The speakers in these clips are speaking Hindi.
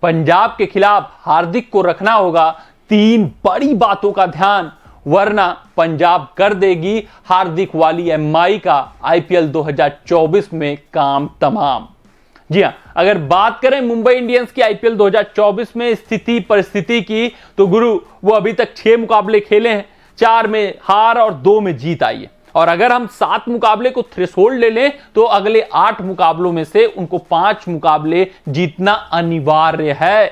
पंजाब के खिलाफ हार्दिक को रखना होगा 3 बड़ी बातों का ध्यान, वरना पंजाब कर देगी हार्दिक वाली एमआई का आईपीएल 2024 में काम तमाम। जी हां, अगर बात करें मुंबई इंडियंस की आईपीएल 2024 में स्थिति परिस्थिति की, तो गुरु वो अभी तक 6 मुकाबले खेले हैं, 4 में हार और 2 में जीत आई है। और अगर हम 7 मुकाबले को थ्रेशोल्ड ले लें तो अगले 8 मुकाबलों में से उनको 5 मुकाबले जीतना अनिवार्य है,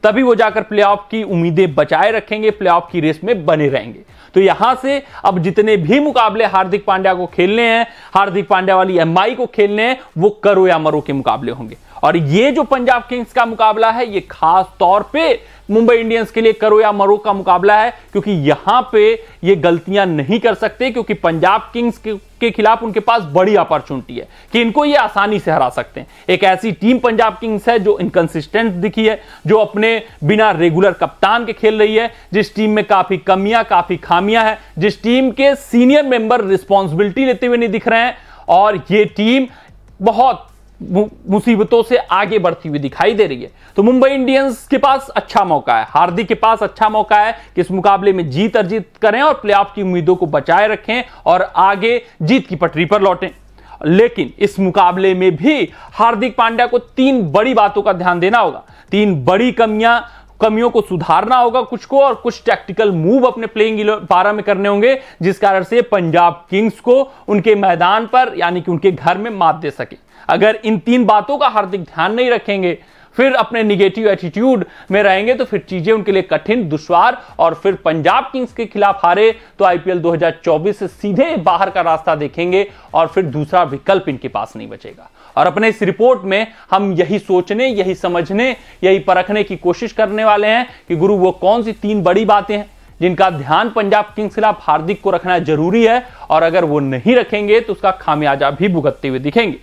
तभी वो जाकर प्लेऑफ की उम्मीदें बचाए रखेंगे, प्लेऑफ की रेस में बने रहेंगे। तो यहां से अब जितने भी मुकाबले हार्दिक पांड्या को खेलने हैं, हार्दिक पांड्या वाली एमआई को खेलने हैं, वो करो या मरो के मुकाबले होंगे। और ये जो पंजाब किंग्स का मुकाबला है, ये खास तौर पे मुंबई इंडियंस के लिए करो या मरो का मुकाबला है, क्योंकि यहां पे ये गलतियां नहीं कर सकते, क्योंकि पंजाब किंग्स के खिलाफ उनके पास बड़ी अपॉर्चुनिटी है कि इनको ये आसानी से हरा सकते हैं। एक ऐसी टीम पंजाब किंग्स है जो इनकंसिस्टेंट दिखी है, जो अपने बिना रेगुलर कप्तान के खेल रही है, जिस टीम में काफी कमियां काफी खामियां हैं, जिस टीम के सीनियर मेंबर रिस्पॉन्सिबिलिटी लेते हुए नहीं दिख रहे हैं, और ये टीम बहुत मुसीबतों से आगे बढ़ती हुई दिखाई दे रही है। तो मुंबई इंडियंस के पास अच्छा मौका है, हार्दिक के पास अच्छा मौका है कि इस मुकाबले में जीत अर्जित करें और प्लेऑफ की उम्मीदों को बचाए रखें और आगे जीत की पटरी पर लौटें। लेकिन इस मुकाबले में भी हार्दिक पांड्या को 3 बड़ी बातों का ध्यान देना होगा, 3 बड़ी कमियों को सुधारना होगा कुछ को, और कुछ टैक्टिकल मूव अपने प्लेइंग 12 में करने होंगे, जिस कारण से पंजाब किंग्स को उनके मैदान पर यानी कि उनके घर में मात दे सके। अगर इन 3 बातों का हार्दिक ध्यान नहीं रखेंगे, फिर अपने निगेटिव एटीट्यूड में रहेंगे, तो फिर चीजें उनके लिए कठिन दुश्वार, और फिर पंजाब किंग्स के खिलाफ हारे तो आईपीएल 2024 से सीधे बाहर का रास्ता देखेंगे और फिर दूसरा विकल्प इनके पास नहीं बचेगा। और अपने इस रिपोर्ट में हम यही सोचने, यही समझने, यही परखने की कोशिश करने वाले हैं कि गुरु वो कौन सी 3 बड़ी बातें हैं जिनका ध्यान पंजाब किंग्स के खिलाफ हार्दिक को रखना जरूरी है, और अगर वो नहीं रखेंगे तो उसका खामियाजा भी भुगतते हुए दिखेंगे।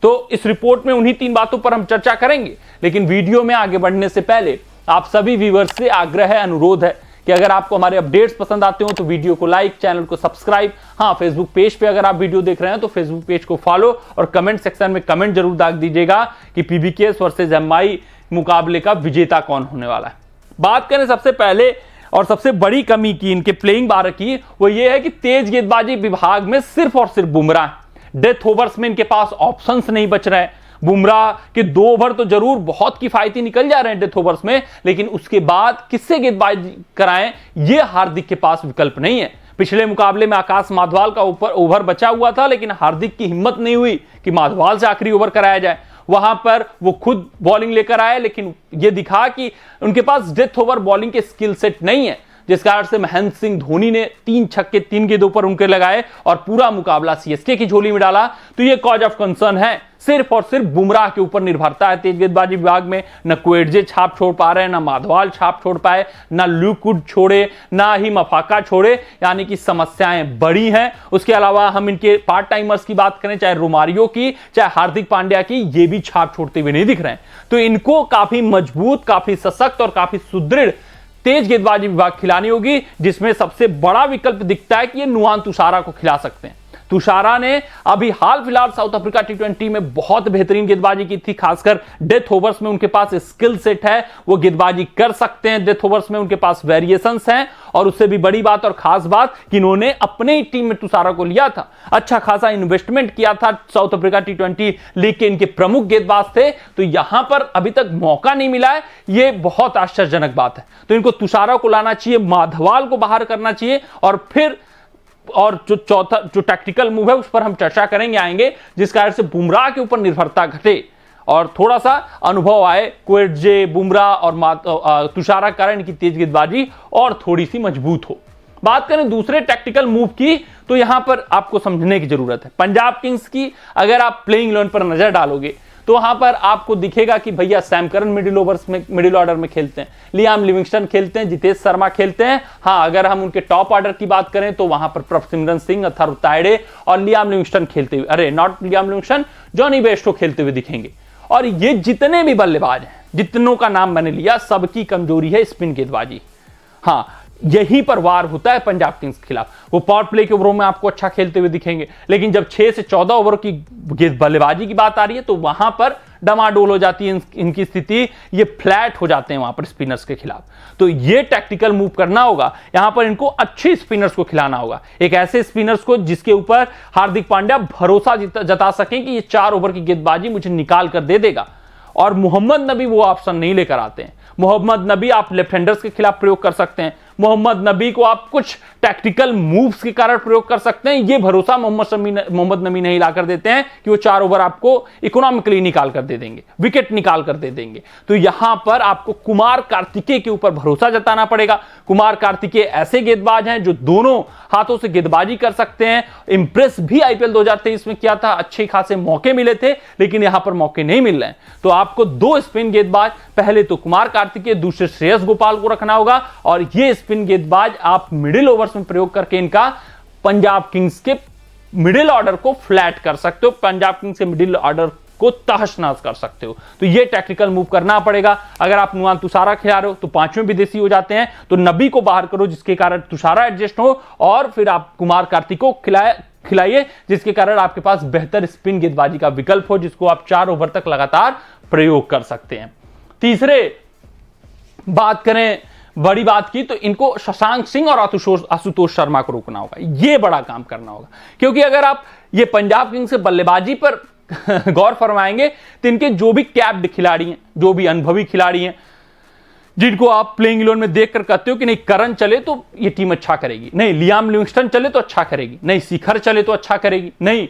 तो इस रिपोर्ट में उन्हीं 3 बातों पर हम चर्चा करेंगे। लेकिन वीडियो में आगे बढ़ने से पहले आप सभी व्यूअर्स से आग्रह है, अनुरोध है कि अगर आपको हमारे अपडेट्स पसंद आते हो तो वीडियो को लाइक, चैनल को सब्सक्राइब, हाँ फेसबुक पेज पे अगर आप वीडियो देख रहे हैं तो फेसबुक पेज को फॉलो, और कमेंट सेक्शन में कमेंट जरूर दाग दीजिएगा कि पीबीकेएस वर्सेस एमआई मुकाबले का विजेता कौन होने वाला है। बात करें सबसे पहले और सबसे बड़ी कमी की इनके प्लेइंग 12 की, वो ये है कि तेज गेंदबाजी विभाग में सिर्फ और सिर्फ बुमराह, डेथ ओवर्स में इनके पास ऑप्शंस नहीं बच रहे हैं। बुमराह के 2 ओवर तो जरूर बहुत किफायती निकल जा रहे हैं डेथ ओवर्स में, लेकिन उसके बाद किससे गेंदबाजी कराएं, ये हार्दिक के पास विकल्प नहीं है। पिछले मुकाबले में आकाश माधवाल का ओवर बचा हुआ था, लेकिन हार्दिक की हिम्मत नहीं हुई कि माधवाल से आखिरी ओवर कराया जाए। वहां पर वो खुद बॉलिंग लेकर आए, लेकिन ये दिखा कि उनके पास डेथ ओवर बॉलिंग के स्किल सेट नहीं है, जिस कारण से महेंद्र सिंह धोनी ने 3 छक्के 3 गेंदों पर उनके लगाए और पूरा मुकाबला सीएसके की झोली में डाला। तो ये कॉज ऑफ कंसर्न है, सिर्फ और सिर्फ बुमराह के ऊपर निर्भरता है तेज गेंदबाजी विभाग में। न क्वेडजे छाप छोड़ पा रहे हैं, न माधवाल छाप छोड़ पाए, न ल्यूकुड छोड़े, ना ही मफाका छोड़े, यानी कि समस्याएं बड़ी हैं। उसके अलावा हम इनके पार्ट टाइमर्स की बात करें, चाहे रोमारियो की चाहे हार्दिक पांड्या की, ये भी छाप छोड़ते हुए नहीं दिख रहे हैं। तो इनको काफी मजबूत, काफी सशक्त और काफी सुदृढ़ तेज गेंदबाजी विभाग खिलानी होगी, जिसमें सबसे बड़ा विकल्प दिखता है कि ये नुआन तुषारा को खिला सकते हैं। तुषारा ने अभी हाल फिलहाल साउथ अफ्रीका टी20 में बहुत बेहतरीन गेंदबाजी की थी, खासकर डेथ ओवर्स में उनके पास स्किल सेट है, वो गेंदबाजी कर सकते हैं, डेथ ओवर्स में उनके पास वेरिएशंस हैं। और उससे भी बड़ी बात और खास बात कि इन्होंने अपने ही टीम में तुषारा को लिया था, अच्छा खासा इन्वेस्टमेंट किया था, साउथ अफ्रीका टी20 लीग के इनके प्रमुख गेंदबाज थे, तो यहां पर अभी तक मौका नहीं मिला है, ये बहुत आश्चर्यजनक बात है। तो इनको तुषारा को लाना चाहिए, माधवाल को बाहर करना चाहिए, और फिर और जो चौथा जो टैक्टिकल मूव है उस पर हम चर्चा करेंगे, आएंगे, जिस कारण से बुमराह के ऊपर निर्भरता घटे और थोड़ा सा अनुभव आए क्वेडजे, बुमराह और तुषारा कारण की तेज गेंदबाजी और थोड़ी सी मजबूत हो। बात करें दूसरे टैक्टिकल मूव की, तो यहां पर आपको समझने की जरूरत है। पंजाब किंग्स की अगर आप प्लेइंग 11 पर नजर डालोगे तो वहां पर आपको दिखेगा कि भैया सैम करन मिडिल ऑर्डर में खेलते हैं, लियाम लिविंगस्टन खेलते हैं, जितेश शर्मा खेलते हैं। हाँ, अगर हम उनके टॉप ऑर्डर की बात करें तो वहां पर प्रभसिमरन सिंह, अथर्व तायडे और लियाम लिविंगस्टन खेलते हुए, not Liam Livingstone, Jonny Bairstow खेलते हुए दिखेंगे। और ये जितने भी बल्लेबाज हैं, जितनों का नाम मैंने लिया, सबकी कमजोरी है स्पिन गेंदबाजी। हाँ, यहीं पर वार होता है पंजाब किंग्स के खिलाफ। वो पावर प्ले के ओवरों में आपको अच्छा खेलते हुए दिखेंगे, लेकिन जब 6 से 14 ओवर की बल्लेबाजी की बात आ रही है तो वहां पर डमाडोल हो जाती है इनकी स्थिति, ये फ्लैट हो जाते हैं वहां पर स्पिनर्स के खिलाफ। तो ये टैक्टिकल मूव करना होगा, यहां पर इनको अच्छे स्पिनर्स को खिलाना होगा, एक ऐसे स्पिनर्स को जिसके ऊपर हार्दिक पांड्या भरोसा जता सकें कि ये 4 ओवर की गेंदबाजी मुझे निकाल कर दे देगा। और मोहम्मद नबी वो ऑप्शन नहीं लेकर आते हैं। मोहम्मद नबी आप लेफ्ट हैंडर्स के खिलाफ प्रयोग कर सकते हैं, मोहम्मद नबी को आप कुछ टैक्टिकल मूव्स के कारण प्रयोग कर सकते हैं। ये भरोसा मोहम्मद नबी नहीं लाकर देते हैं कि वो 4 ओवर आपको इकोनॉमिकली निकाल कर दे देंगे, विकेट निकाल कर दे देंगे। तो यहां पर आपको कुमार कार्तिकेय के ऊपर भरोसा जताना पड़ेगा। कुमार कार्तिकेय ऐसे गेंदबाज हैं जो दोनों हाथों से गेंदबाजी कर सकते हैं। इंप्रेस भी आईपीएल 2023 में किया था, अच्छे खासे मौके मिले थे, लेकिन यहां पर मौके नहीं मिल रहे हैं। तो आपको 2 स्पिन गेंदबाज, पहले तो कुमार कार्तिकेय, दूसरे श्रेयस गोपाल को रखना होगा। और ये स्पिन गेंदबाज आप मिडिल ओवर्स में प्रयोग करके इनका पंजाब किंग्स के मिडिल ऑर्डर को फ्लैट कर सकते हो, पंजाब किंग्स के मिडिल ऑर्डर को तहस-नहस कर सकते हो। तो ये टैक्टिकल मूव करना पड़ेगा। अगर आप नुआन तुषारा खिला रहे हो तो 5वें विदेशी हो जाते हैं, तो नबी को बाहर करो जिसके कारण तुषारा एडजस्ट हो, और फिर आप कुमार कार्तिक को खिलाइए जिसके कारण आपके पास बेहतर स्पिन गेंदबाजी का विकल्प हो, जिसको आप 4 ओवर तक लगातार प्रयोग कर सकते हैं। तीसरे बात करें बड़ी बात की तो इनको शशांक सिंह और आशुतोष शर्मा को रोकना होगा, ये बड़ा काम करना होगा। क्योंकि अगर आप ये पंजाब किंग्स से बल्लेबाजी पर गौर फरमाएंगे तो इनके जो भी कैप्ड खिलाड़ी हैं, जो भी अनुभवी खिलाड़ी हैं, जिनको आप प्लेइंग 11 में देखकर कहते हो कि नहीं करन चले तो ये टीम अच्छा करेगी, नहीं लियाम लिविंगस्टन चले तो अच्छा करेगी, नहीं शिखर चले तो अच्छा करेगी, नहीं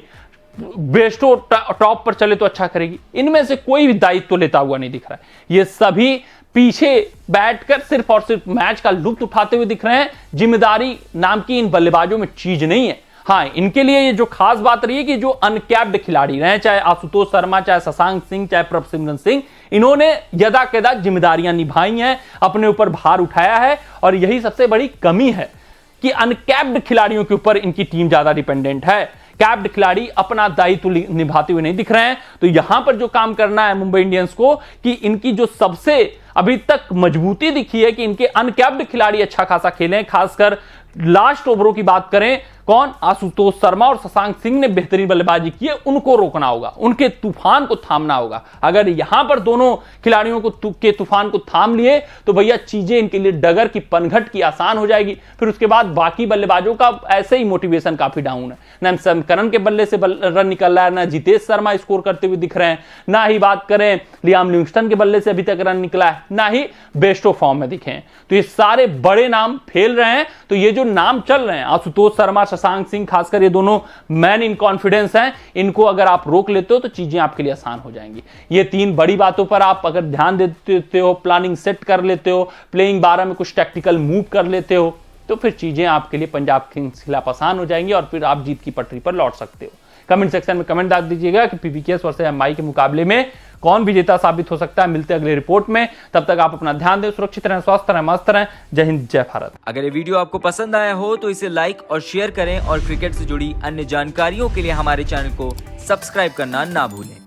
बेस्टो टॉप पर चले तो अच्छा करेगी, इनमें से कोई भी दायित्व तो लेता हुआ नहीं दिख रहा है। ये सभी पीछे बैठकर सिर्फ और सिर्फ मैच का लुत्फ उठाते हुए दिख रहे हैं। जिम्मेदारी नाम की इन बल्लेबाजों में चीज नहीं है। हाँ, इनके लिए ये जो खास बात रही है कि जो अनकैप्ड खिलाड़ी रहे, चाहे आशुतोष शर्मा, चाहे शशांक सिंह, चाहे प्रभसिमरन सिंह, इन्होंने यदा कदा जिम्मेदारियां निभाई हैं, अपने ऊपर भार उठाया है। और यही सबसे बड़ी कमी है कि अनकैप्ड खिलाड़ियों के ऊपर इनकी टीम ज्यादा डिपेंडेंट है। कैप्ड खिलाड़ी अपना दायित्व निभाते हुए नहीं दिख रहे हैं। तो यहां पर जो काम करना है मुंबई इंडियंस को कि इनकी जो सबसे अभी तक मजबूती दिखी है कि इनके अनकैप्ड खिलाड़ी अच्छा खासा खेले, खासकर लास्ट ओवरों की बात करें, कौन आशुतोष शर्मा और शशांक सिंह ने बेहतरीन बल्लेबाजी की है, उनको रोकना होगा, उनके तूफान को थामना होगा। अगर यहां पर दोनों खिलाड़ियों को के तूफान को थाम लिए तो भैया चीजें इनके लिए डगर की पनघट की आसान हो जाएगी। फिर उसके बाद बाकी बल्लेबाजों का ऐसे ही मोटिवेशन काफी डाउन है। ना करन के बल्ले से रन निकल रहा है, ना जितेश शर्मा स्कोर करते हुए दिख रहे हैं, ना ही बात करें लियाम लिविंगस्टन के बल्ले से अभी तक रन निकला है, ना ही बेस्ट ऑफ फॉर्म में दिखे हैं। तो ये सारे बड़े नाम फेल रहे हैं। तो ये जो नाम चल रहे हैं आशुतोष शर्मा, शशांक सिंह, खासकर ये दोनों मैन इन कॉन्फिडेंस हैं, इनको अगर आप रोक लेते हो तो चीजें आपके लिए आसान हो जाएंगी। ये 3 बड़ी बातों पर आप अगर ध्यान देते हो, प्लानिंग सेट कर लेते हो, प्लेइंग 12 में कुछ टैक्टिकल मूव कर लेते हो, तो फिर चीजें आपके लिए पंजाब किंग्स के खिलाफ आसान हो जाएंगी और फिर आप जीत की पटरी पर लौट सकते हो। कमेंट सेक्शन में कमेंट डाल दीजिएगा कि पीवीकेएस वर्सेस एमआई के मुकाबले में कौन विजेता साबित हो सकता है। मिलते हैं अगले रिपोर्ट में, तब तक आप अपना ध्यान दें, सुरक्षित रहें, स्वस्थ रहें, मस्त रहें। जय हिंद, जय भारत। अगर ये वीडियो आपको पसंद आया हो तो इसे लाइक और शेयर करें और क्रिकेट से जुड़ी अन्य जानकारियों के लिए हमारे चैनल को सब्सक्राइब करना ना भूलें।